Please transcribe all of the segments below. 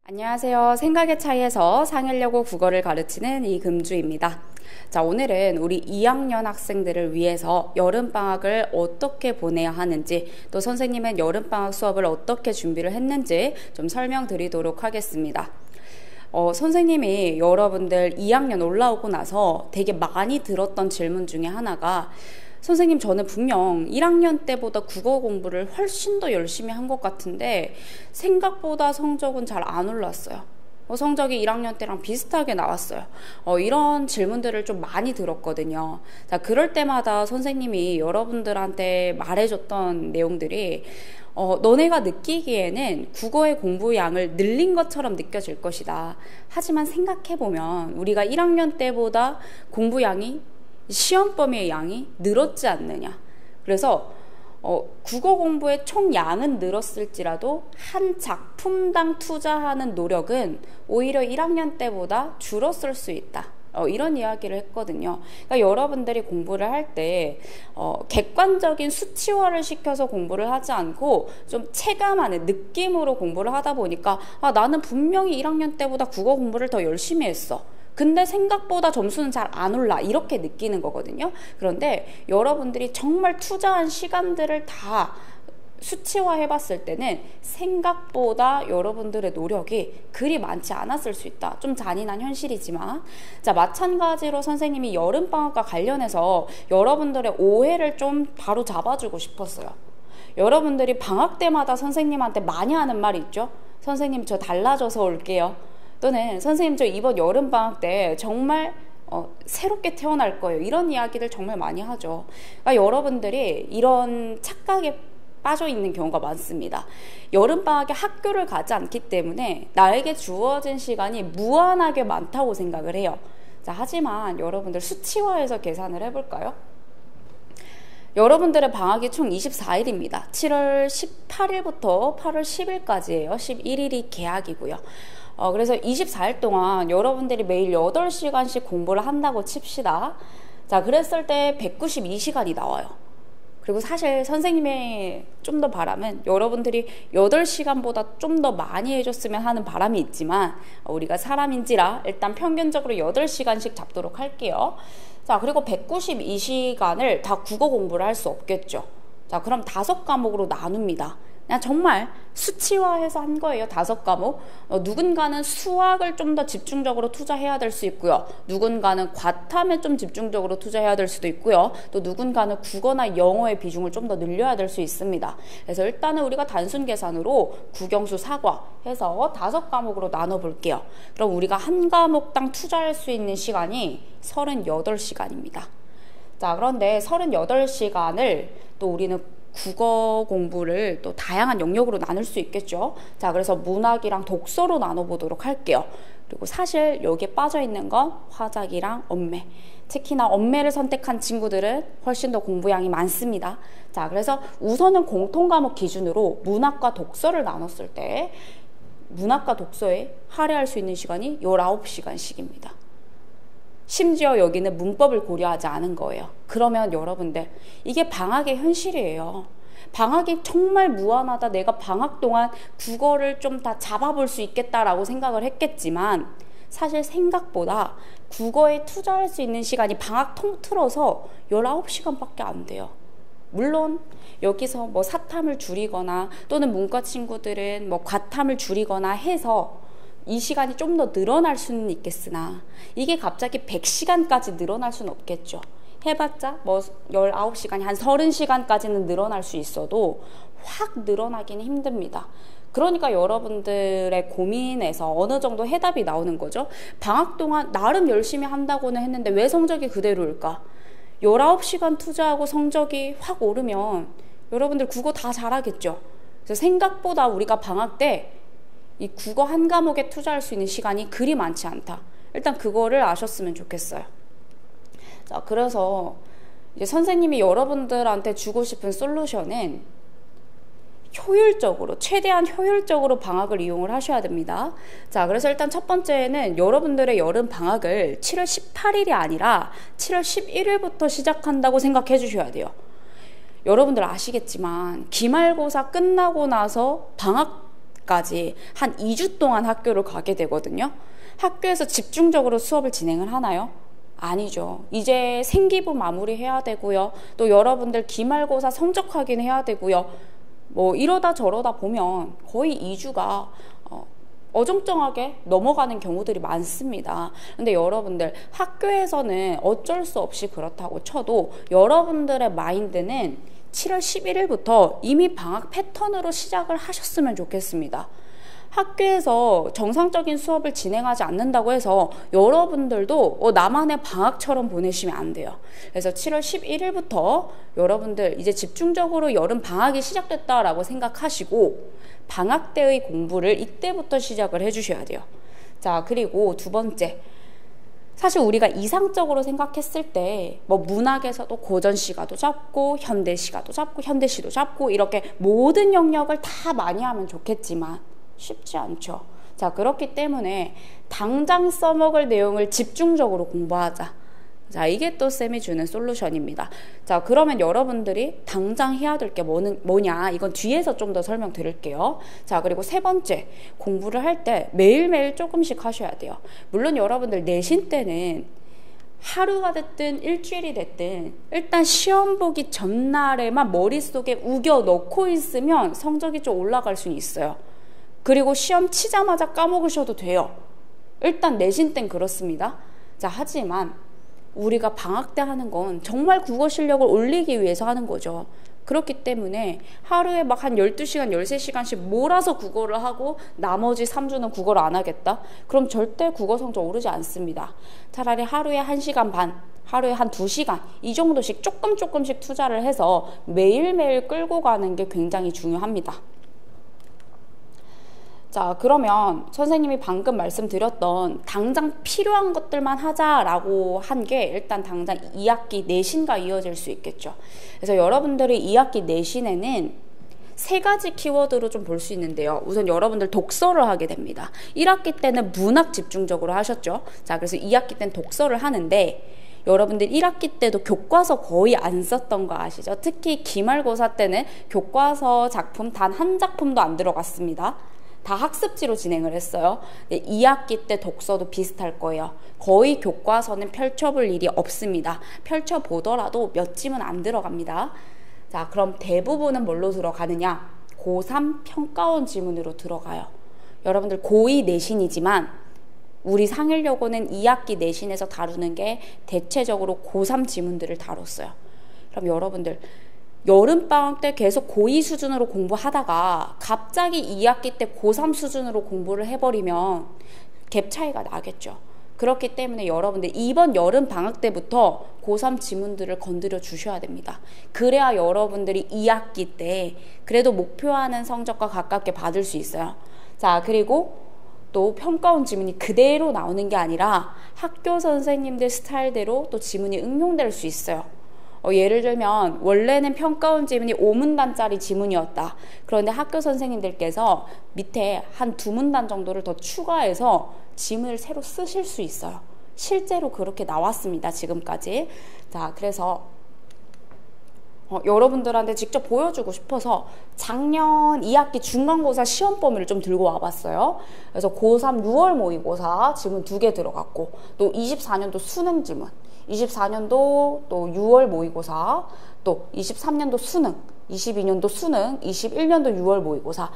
안녕하세요. 생각의 차이에서 상하려고 국어를 가르치는 이금주입니다. 자, 오늘은 우리 2학년 학생들을 위해서 여름방학을 어떻게 보내야 하는지, 또 선생님은 여름방학 수업을 어떻게 준비를 했는지 좀 설명드리도록 하겠습니다. 선생님이 여러분들 2학년 올라오고 나서 되게 많이 들었던 질문 중에 하나가, 선생님, 저는 분명 1학년 때보다 국어 공부를 훨씬 더 열심히 한 것 같은데 생각보다 성적은 잘 안 올랐어요. 성적이 1학년 때랑 비슷하게 나왔어요. 이런 질문들을 좀 많이 들었거든요. 자, 그럴 때마다 선생님이 여러분들한테 말해줬던 내용들이 너네가 느끼기에는 국어의 공부 양을 늘린 것처럼 느껴질 것이다. 하지만 생각해보면 우리가 1학년 때보다 공부 양이 시험 범위의 양이 늘었지 않느냐. 그래서 국어 공부의 총 양은 늘었을지라도 한 작품당 투자하는 노력은 오히려 1학년 때보다 줄었을 수 있다. 이런 이야기를 했거든요. 그러니까 여러분들이 공부를 할 때 객관적인 수치화를 시켜서 공부를 하지 않고 좀 체감하는 느낌으로 공부를 하다 보니까 나는 분명히 1학년 때보다 국어 공부를 더 열심히 했어. 근데 생각보다 점수는 잘 안 올라, 이렇게 느끼는 거거든요. 그런데 여러분들이 정말 투자한 시간들을 다 수치화해 봤을 때는 생각보다 여러분들의 노력이 그리 많지 않았을 수 있다. 좀 잔인한 현실이지만, 자, 마찬가지로 선생님이 여름방학과 관련해서 여러분들의 오해를 좀 바로 잡아주고 싶었어요. 여러분들이 방학 때마다 선생님한테 많이 하는 말이 있죠. 선생님, 저 달라져서 올게요. 또는 선생님, 저 이번 여름방학 때 정말 새롭게 태어날 거예요. 이런 이야기들 정말 많이 하죠. 그러니까 여러분들이 이런 착각에 빠져 있는 경우가 많습니다. 여름방학에 학교를 가지 않기 때문에 나에게 주어진 시간이 무한하게 많다고 생각을 해요. 자, 하지만 여러분들 수치화해서 계산을 해볼까요? 여러분들의 방학이 총 24일입니다. 7월 18일부터 8월 10일까지예요. 11일이 개학이고요. 그래서 24일 동안 여러분들이 매일 8시간씩 공부를 한다고 칩시다. 자, 그랬을 때 192시간이 나와요. 그리고 사실 선생님의 좀 더 바람은 여러분들이 8시간보다 좀 더 많이 해줬으면 하는 바람이 있지만, 우리가 사람인지라 일단 평균적으로 8시간씩 잡도록 할게요. 자, 그리고 192시간을 다 국어 공부를 할 수 없겠죠. 자, 그럼 5과목으로 나눕니다. 그냥 정말 수치화해서 한 거예요. 5과목. 누군가는 수학을 좀 더 집중적으로 투자해야 될 수 있고요. 누군가는 과탐에 좀 집중적으로 투자해야 될 수도 있고요. 또 누군가는 국어나 영어의 비중을 좀 더 늘려야 될 수 있습니다. 그래서 일단은 우리가 단순 계산으로 국영수 4과 해서 5과목으로 나눠볼게요. 그럼 우리가 한 과목당 투자할 수 있는 시간이 38시간입니다. 자, 그런데 38시간을 또 우리는 국어 공부를 또 다양한 영역으로 나눌 수 있겠죠. 자, 그래서 문학이랑 독서로 나눠보도록 할게요. 그리고 사실 여기에 빠져있는 건 화작이랑 언매. 특히나 언매를 선택한 친구들은 훨씬 더 공부량이 많습니다. 자, 그래서 우선은 공통과목 기준으로 문학과 독서를 나눴을 때 문학과 독서에 할애할 수 있는 시간이 19시간씩입니다. 심지어 여기는 문법을 고려하지 않은 거예요. 그러면 여러분들, 이게 방학의 현실이에요. 방학이 정말 무한하다, 내가 방학 동안 국어를 좀 다 잡아볼 수 있겠다라고 생각을 했겠지만, 사실 생각보다 국어에 투자할 수 있는 시간이 방학 통틀어서 19시간밖에 안 돼요. 물론 여기서 뭐 사탐을 줄이거나 또는 문과 친구들은 뭐 과탐을 줄이거나 해서 이 시간이 좀 더 늘어날 수는 있겠으나, 이게 갑자기 100시간까지 늘어날 수는 없겠죠. 해봤자 뭐 19시간이 한 30시간까지는 늘어날 수 있어도 확 늘어나기는 힘듭니다. 그러니까 여러분들의 고민에서 어느 정도 해답이 나오는 거죠. 방학 동안 나름 열심히 한다고는 했는데 왜 성적이 그대로일까? 19시간 투자하고 성적이 확 오르면 여러분들 국어 다 잘하겠죠. 그래서 생각보다 우리가 방학 때 이 국어 한 과목에 투자할 수 있는 시간이 그리 많지 않다. 일단 그거를 아셨으면 좋겠어요. 자, 그래서 이제 선생님이 여러분들한테 주고 싶은 솔루션은 효율적으로, 최대한 효율적으로 방학을 이용을 하셔야 됩니다. 자, 그래서 일단 첫 번째는 여러분들의 여름 방학을 7월 18일이 아니라 7월 11일부터 시작한다고 생각해 주셔야 돼요. 여러분들 아시겠지만 기말고사 끝나고 나서 방학 전까지 한 2주 동안 학교를 가게 되거든요. 학교에서 집중적으로 수업을 진행을 하나요? 아니죠. 이제 생기부 마무리해야 되고요. 또 여러분들 기말고사 성적 확인해야 되고요. 뭐 이러다 저러다 보면 거의 2주가 어정쩡하게 넘어가는 경우들이 많습니다. 근데 여러분들 학교에서는 어쩔 수 없이 그렇다고 쳐도 여러분들의 마인드는 7월 11일부터 이미 방학 패턴으로 시작을 하셨으면 좋겠습니다. 학교에서 정상적인 수업을 진행하지 않는다고 해서 여러분들도 나만의 방학처럼 보내시면 안 돼요. 그래서 7월 11일부터 여러분들 이제 집중적으로 여름 방학이 시작됐다라고 생각하시고 방학 때의 공부를 이때부터 시작을 해주셔야 돼요. 자, 그리고 두 번째. 사실 우리가 이상적으로 생각했을 때 뭐 문학에서도 고전시가도 잡고 현대시가도 잡고 현대시도 잡고 이렇게 모든 영역을 다 많이 하면 좋겠지만 쉽지 않죠. 자, 그렇기 때문에 당장 써먹을 내용을 집중적으로 공부하자. 자, 이게 또 쌤이 주는 솔루션입니다. 자, 그러면 여러분들이 당장 해야 될 게 뭐냐, 이건 뒤에서 좀 더 설명드릴게요. 자, 그리고 세 번째, 공부를 할 때 매일매일 조금씩 하셔야 돼요. 물론 여러분들 내신 때는 하루가 됐든 일주일이 됐든 일단 시험 보기 전날에만 머릿속에 우겨 넣고 있으면 성적이 좀 올라갈 수는 있어요. 그리고 시험 치자마자 까먹으셔도 돼요. 일단 내신 땐 그렇습니다. 자, 하지만 우리가 방학 때 하는 건 정말 국어 실력을 올리기 위해서 하는 거죠. 그렇기 때문에 하루에 막 한 12시간, 13시간씩 몰아서 국어를 하고 나머지 3주는 국어를 안 하겠다? 그럼 절대 국어 성적 오르지 않습니다. 차라리 하루에 1시간 반, 하루에 한 2시간 이 정도씩 조금씩 투자를 해서 매일매일 끌고 가는 게 굉장히 중요합니다. 자, 그러면 선생님이 방금 말씀드렸던 당장 필요한 것들만 하자라고 한 게 일단 당장 2학기 내신과 이어질 수 있겠죠. 그래서 여러분들이 2학기 내신에는 세 가지 키워드로 좀 볼 수 있는데요. 우선 여러분들 독서를 하게 됩니다. 1학기 때는 문학 집중적으로 하셨죠. 자, 그래서 2학기 때는 독서를 하는데 여러분들 1학기 때도 교과서 거의 안 썼던 거 아시죠? 특히 기말고사 때는 교과서 작품 단 한 작품도 안 들어갔습니다. 다 학습지로 진행을 했어요. 2학기 때 독서도 비슷할 거예요. 거의 교과서는 펼쳐볼 일이 없습니다. 펼쳐보더라도 몇 지문 안 들어갑니다. 자, 그럼 대부분은 뭘로 들어가느냐? 고3 평가원 지문으로 들어가요. 여러분들 고2 내신이지만 우리 상일여고는 2학기 내신에서 다루는 게 대체적으로 고3 지문들을 다뤘어요. 그럼 여러분들 여름방학 때 계속 고2 수준으로 공부하다가 갑자기 2학기 때 고3 수준으로 공부를 해버리면 갭 차이가 나겠죠. 그렇기 때문에 여러분들 이번 여름방학 때부터 고3 지문들을 건드려 주셔야 됩니다. 그래야 여러분들이 2학기 때 그래도 목표하는 성적과 가깝게 받을 수 있어요. 자, 그리고 또 평가원 지문이 그대로 나오는 게 아니라 학교 선생님들 스타일대로 또 지문이 응용될 수 있어요. 예를 들면 원래는 평가원 지문이 5문단짜리 지문이었다. 그런데 학교 선생님들께서 밑에 한 2문단 정도를 더 추가해서 지문을 새로 쓰실 수 있어요. 실제로 그렇게 나왔습니다. 지금까지. 자, 그래서 여러분들한테 직접 보여주고 싶어서 작년 2학기 중간고사 시험 범위를 좀 들고 와봤어요. 그래서 고3 6월 모의고사 지문 2개 들어갔고 또 24년도 수능 지문 24년도 또 6월 모의고사, 또 23년도 수능, 22년도 수능, 21년도 6월 모의고사,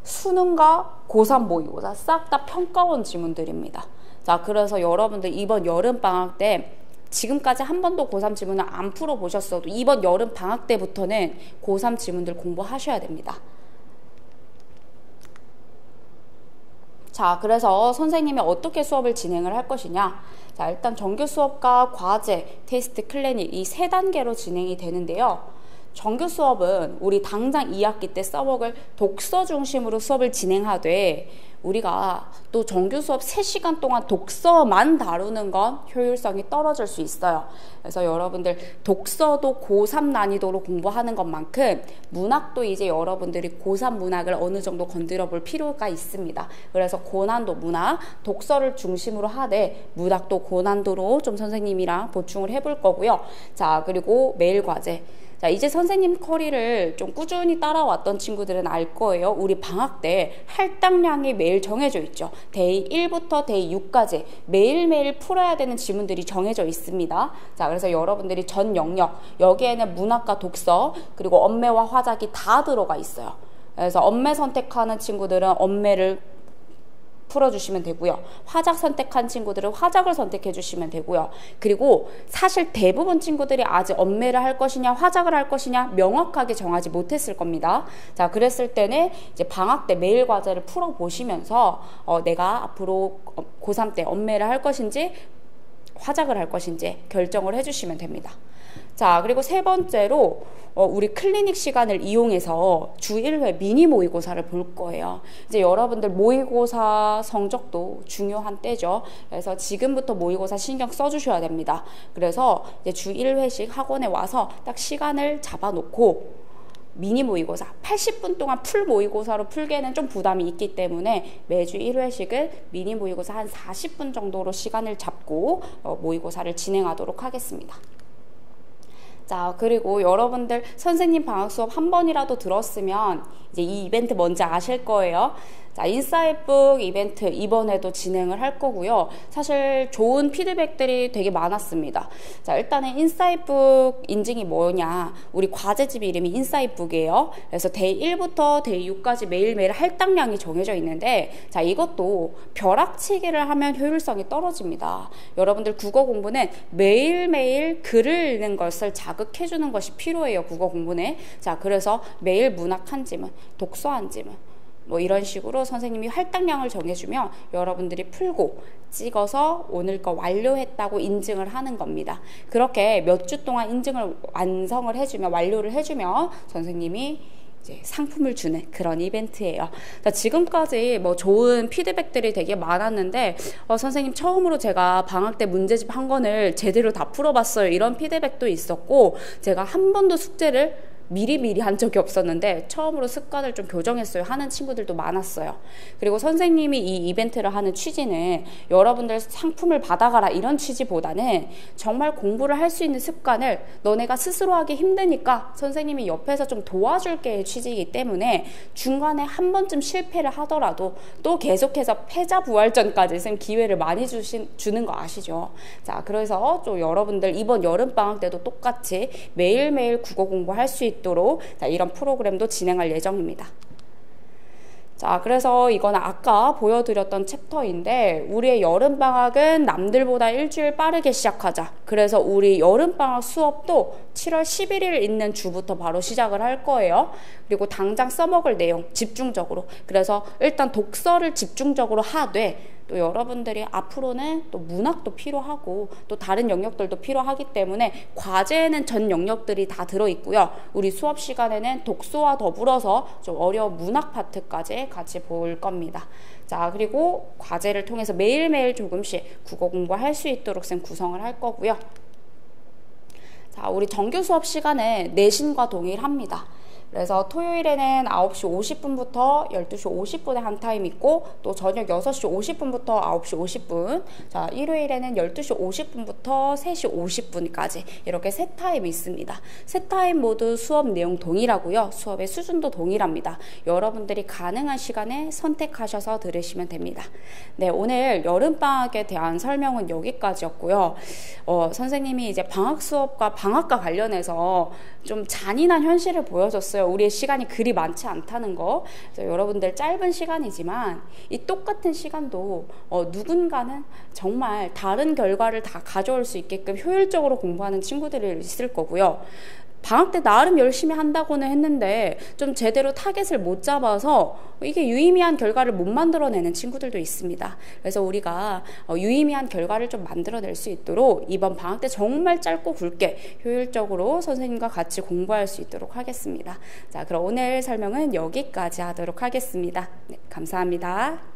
수능과 고3 모의고사 싹 다 평가원 지문들입니다. 자, 그래서 여러분들 이번 여름방학 때 지금까지 한 번도 고3 지문을 안 풀어보셨어도 이번 여름방학 때부터는 고3 지문들 공부하셔야 됩니다. 자, 그래서 선생님이 어떻게 수업을 진행을 할 것이냐. 자, 일단 정규 수업과 과제, 테스트, 클리닉 이 3단계로 진행이 되는데요. 정규 수업은 우리 당장 2학기 때 써먹을 독서 중심으로 수업을 진행하되 우리가 또 정규 수업 3시간 동안 독서만 다루는 건 효율성이 떨어질 수 있어요. 그래서 여러분들 독서도 고3 난이도로 공부하는 것만큼 문학도 이제 여러분들이 고3 문학을 어느 정도 건드려 볼 필요가 있습니다. 그래서 고난도 문학, 독서를 중심으로 하되 문학도 고난도로 좀 선생님이랑 보충을 해볼 거고요. 자, 그리고 매일 과제. 자, 이제 선생님 커리를 좀 꾸준히 따라왔던 친구들은 알 거예요. 우리 방학 때 할당량이 매일 정해져 있죠. 데이 1부터 데이 6까지 매일매일 풀어야 되는 지문들이 정해져 있습니다. 자, 그래서 여러분들이 전 영역, 여기에는 문학과 독서, 그리고 언매와 화작이 다 들어가 있어요. 그래서 언매 선택하는 친구들은 언매를 풀어주시면 되고요. 화작 선택한 친구들은 화작을 선택해 주시면 되고요. 그리고 사실 대부분 친구들이 아직 언매를 할 것이냐 화작을 할 것이냐 명확하게 정하지 못했을 겁니다. 자, 그랬을 때는 이제 방학 때 매일 과제를 풀어보시면서 내가 앞으로 고3 때 언매를 할 것인지 화작을 할 것인지 결정을 해주시면 됩니다. 자, 그리고 세 번째로 우리 클리닉 시간을 이용해서 주 1회 미니 모의고사를 볼 거예요. 이제 여러분들 모의고사 성적도 중요한 때죠. 그래서 지금부터 모의고사 신경 써주셔야 됩니다. 그래서 이제 주 1회씩 학원에 와서 딱 시간을 잡아놓고 미니 모의고사 80분 동안 풀 모의고사로 풀기에는 좀 부담이 있기 때문에 매주 1회씩은 미니 모의고사 한 40분 정도로 시간을 잡고 모의고사를 진행하도록 하겠습니다. 자, 그리고 여러분들 선생님 방학 수업 한 번이라도 들었으면 이제 이 이벤트 뭔지 아실 거예요. 자, 인사이트북 이벤트 이번에도 진행을 할 거고요. 사실 좋은 피드백들이 되게 많았습니다. 자, 일단은 인사이트북 인증이 뭐냐, 우리 과제집 이름이 인사이트북이에요. 그래서 데이 1부터 데이 6까지 매일매일 할당량이 정해져 있는데, 자, 이것도 벼락치기를 하면 효율성이 떨어집니다. 여러분들 국어 공부는 매일매일 글을 읽는 것을 자극해주는 것이 필요해요. 국어 공부는. 자, 그래서 매일 문학 한 지문, 독서 한 지문, 뭐 이런 식으로 선생님이 할당량을 정해주면 여러분들이 풀고 찍어서 오늘 거 완료했다고 인증을 하는 겁니다. 그렇게 몇 주 동안 인증을 완성을 해주면, 완료를 해주면 선생님이 이제 상품을 주는 그런 이벤트예요. 자, 지금까지 뭐 좋은 피드백들이 되게 많았는데 선생님 처음으로 제가 방학 때 문제집 한 권을 제대로 다 풀어봤어요. 이런 피드백도 있었고, 제가 한 번도 숙제를 미리미리 한 적이 없었는데 처음으로 습관을 좀 교정했어요 하는 친구들도 많았어요. 그리고 선생님이 이 이벤트를 하는 취지는 여러분들 상품을 받아가라 이런 취지보다는 정말 공부를 할 수 있는 습관을 너네가 스스로 하기 힘드니까 선생님이 옆에서 좀 도와줄게의 취지이기 때문에 중간에 한 번쯤 실패를 하더라도 또 계속해서 패자부활전까지 쌤 기회를 많이 주는 거 아시죠? 자, 그래서 좀 여러분들 이번 여름방학 때도 똑같이 매일매일 국어 공부할 수 있도록 자, 이런 프로그램도 진행할 예정입니다. 자, 그래서 이건 아까 보여드렸던 챕터인데, 우리의 여름방학은 남들보다 일주일 빠르게 시작하자. 그래서 우리 여름방학 수업도 7월 11일 있는 주부터 바로 시작을 할 거예요. 그리고 당장 써먹을 내용 집중적으로, 그래서 일단 독서를 집중적으로 하되, 또 여러분들이 앞으로는 또 문학도 필요하고 또 다른 영역들도 필요하기 때문에 과제에는 전 영역들이 다 들어있고요. 우리 수업 시간에는 독서와 더불어서 좀 어려운 문학 파트까지 같이 볼 겁니다. 자, 그리고 과제를 통해서 매일매일 조금씩 국어 공부할 수 있도록 쌤 구성을 할 거고요. 자, 우리 정규 수업 시간에 내신과 동일합니다. 그래서 토요일에는 9시 50분부터 12시 50분에 한 타임 있고, 또 저녁 6시 50분부터 9시 50분, 자, 일요일에는 12시 50분부터 3시 50분까지 이렇게 세 타임 있습니다. 세 타임 모두 수업 내용 동일하고요. 수업의 수준도 동일합니다. 여러분들이 가능한 시간에 선택하셔서 들으시면 됩니다. 네, 오늘 여름방학에 대한 설명은 여기까지였고요. 선생님이 이제 방학 수업과 방학과 관련해서 좀 잔인한 현실을 보여줬어요. 우리의 시간이 그리 많지 않다는 거. 그래서 여러분들 짧은 시간이지만 이 똑같은 시간도 누군가는 정말 다른 결과를 다 가져올 수 있게끔 효율적으로 공부하는 친구들이 있을 거고요. 방학 때 나름 열심히 한다고는 했는데 좀 제대로 타겟을 못 잡아서 이게 유의미한 결과를 못 만들어내는 친구들도 있습니다. 그래서 우리가 유의미한 결과를 좀 만들어낼 수 있도록 이번 방학 때 정말 짧고 굵게 효율적으로 선생님과 같이 공부할 수 있도록 하겠습니다. 자, 그럼 오늘 설명은 여기까지 하도록 하겠습니다. 네, 감사합니다.